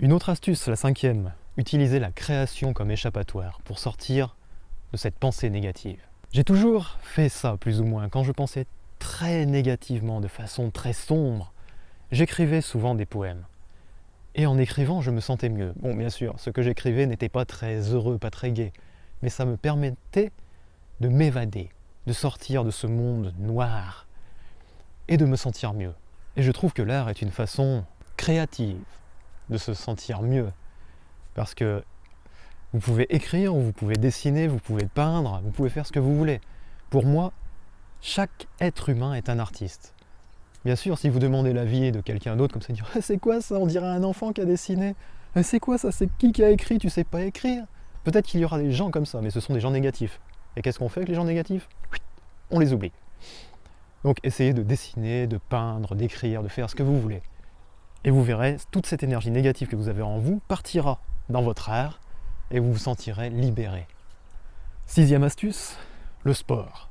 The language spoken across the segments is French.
Une autre astuce, la cinquième, utiliser la création comme échappatoire pour sortir de cette pensée négative. J'ai toujours fait ça, plus ou moins, quand je pensais très négativement, de façon très sombre. J'écrivais souvent des poèmes. Et en écrivant, je me sentais mieux. Bon, bien sûr, ce que j'écrivais n'était pas très heureux, pas très gai, mais ça me permettait de m'évader, de sortir de ce monde noir et de me sentir mieux. Et je trouve que l'art est une façon créative de se sentir mieux. Parce que vous pouvez écrire, vous pouvez dessiner, vous pouvez peindre, vous pouvez faire ce que vous voulez. Pour moi, chaque être humain est un artiste. Bien sûr, si vous demandez l'avis de quelqu'un d'autre, comme ça, dire c'est quoi ça, on dirait un enfant qui a dessiné. C'est quoi ça, c'est qui a écrit, tu sais pas écrire. Peut-être qu'il y aura des gens comme ça, mais ce sont des gens négatifs. Et qu'est-ce qu'on fait avec les gens négatifs? On les oublie. Donc essayez de dessiner, de peindre, d'écrire, de faire ce que vous voulez. Et vous verrez, toute cette énergie négative que vous avez en vous partira dans votre art et vous vous sentirez libéré. Sixième astuce, le sport.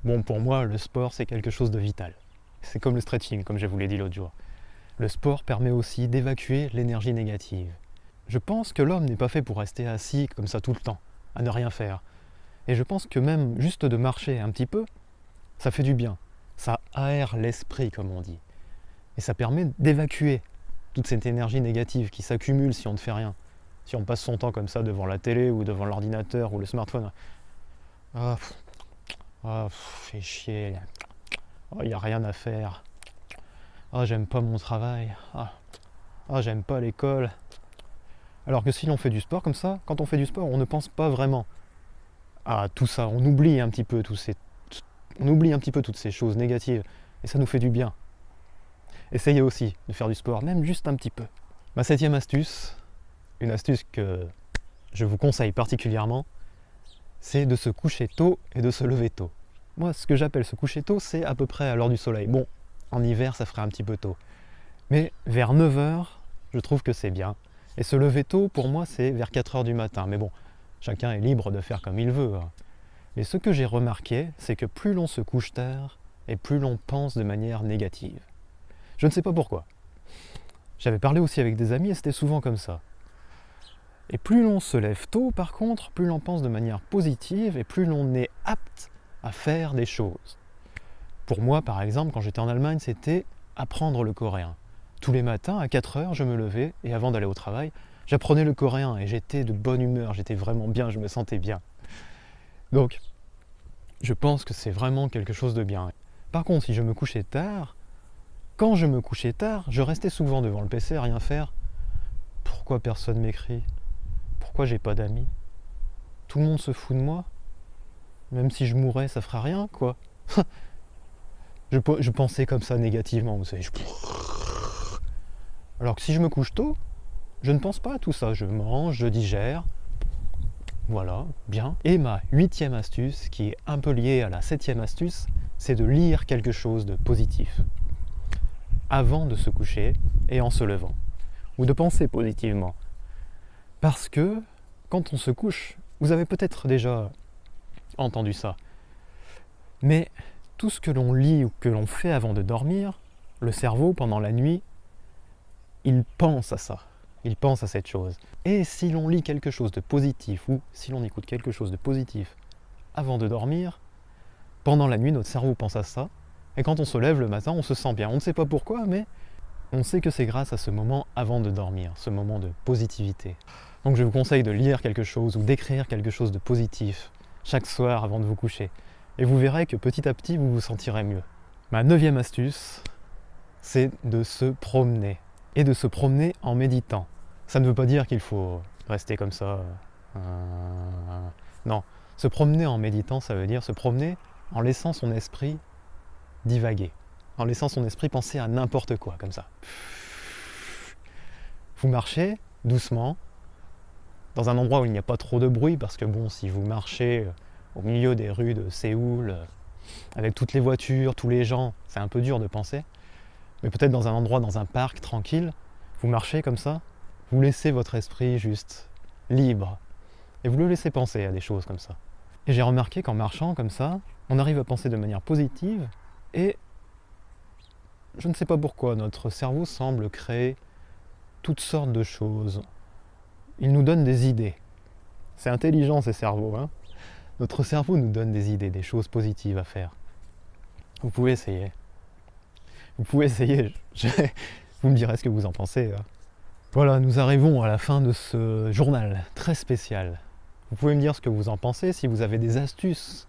Bon, pour moi, le sport, c'est quelque chose de vital. C'est comme le stretching, comme je vous l'ai dit l'autre jour. Le sport permet aussi d'évacuer l'énergie négative. Je pense que l'homme n'est pas fait pour rester assis comme ça tout le temps, à ne rien faire. Et je pense que même juste de marcher un petit peu, ça fait du bien. Ça aère l'esprit, comme on dit. Et ça permet d'évacuer toute cette énergie négative qui s'accumule si on ne fait rien. Si on passe son temps comme ça devant la télé ou devant l'ordinateur ou le smartphone. Fait chier. Il n'y a rien à faire. J'aime pas mon travail. J'aime pas l'école. Alors que si l'on fait du sport comme ça, quand on fait du sport, on ne pense pas vraiment à tout ça. On oublie un petit peu toutes ces choses négatives. Et ça nous fait du bien. Essayez aussi de faire du sport, même juste un petit peu. Ma septième astuce, une astuce que je vous conseille particulièrement, c'est de se coucher tôt et de se lever tôt. Moi, ce que j'appelle se coucher tôt, c'est à peu près à l'heure du soleil. Bon, en hiver, ça ferait un petit peu tôt. Mais vers 9 h, je trouve que c'est bien. Et se lever tôt, pour moi, c'est vers 4 h du matin. Mais bon, chacun est libre de faire comme il veut. Mais ce que j'ai remarqué, c'est que plus l'on se couche tard, et plus l'on pense de manière négative. Je ne sais pas pourquoi. J'avais parlé aussi avec des amis et c'était souvent comme ça. Et plus l'on se lève tôt, par contre, plus l'on pense de manière positive et plus l'on est apte à faire des choses. Pour moi, par exemple, quand j'étais en Allemagne, c'était apprendre le coréen. Tous les matins, à 4 h, je me levais et avant d'aller au travail, j'apprenais le coréen et j'étais de bonne humeur, j'étais vraiment bien, je me sentais bien. Donc, je pense que c'est vraiment quelque chose de bien. Par contre, si je me couchais tard, quand je me couchais tard, je restais souvent devant le PC à rien faire. Pourquoi personne m'écrit? Pourquoi j'ai pas d'amis? Tout le monde se fout de moi? Même si je mourais, ça fera rien, quoi. Je pensais comme ça négativement, vous savez. Alors que si je me couche tôt, je ne pense pas à tout ça. Je mange, je digère. Voilà, bien. Et ma huitième astuce, qui est un peu liée à la septième astuce, c'est de lire quelque chose de positif. Avant de se coucher et en se levant. Ou de penser positivement. Parce que quand on se couche, vous avez peut-être déjà entendu ça, mais tout ce que l'on lit ou que l'on fait avant de dormir, le cerveau, pendant la nuit, il pense à ça. Il pense à cette chose. Et si l'on lit quelque chose de positif ou si l'on écoute quelque chose de positif avant de dormir, pendant la nuit, notre cerveau pense à ça. Et quand on se lève le matin, on se sent bien. On ne sait pas pourquoi, mais on sait que c'est grâce à ce moment avant de dormir, ce moment de positivité. Donc je vous conseille de lire quelque chose ou d'écrire quelque chose de positif chaque soir avant de vous coucher. Et vous verrez que petit à petit, vous vous sentirez mieux. Ma neuvième astuce, c'est de se promener. Et de se promener en méditant. Ça ne veut pas dire qu'il faut rester comme ça. Non, se promener en méditant, ça veut dire se promener en laissant son esprit divaguer. En laissant son esprit penser à n'importe quoi, comme ça. Vous marchez doucement, dans un endroit où il n'y a pas trop de bruit, parce que bon, si vous marchez au milieu des rues de Séoul, avec toutes les voitures, tous les gens, c'est un peu dur de penser. Mais peut-être dans un endroit, dans un parc tranquille, vous marchez comme ça, vous laissez votre esprit juste libre. Et vous le laissez penser à des choses comme ça. Et j'ai remarqué qu'en marchant comme ça, on arrive à penser de manière positive et je ne sais pas pourquoi, notre cerveau semble créer toutes sortes de choses. Il nous donne des idées. C'est intelligent ces cerveaux, hein. Notre cerveau nous donne des idées, des choses positives à faire. Vous pouvez essayer. Vous pouvez essayer. Vous me direz ce que vous en pensez. Hein. Voilà, nous arrivons à la fin de ce journal très spécial. Vous pouvez me dire ce que vous en pensez, si vous avez des astuces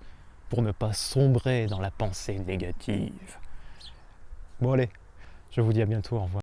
pour ne pas sombrer dans la pensée négative. Bon allez, je vous dis à bientôt, au revoir.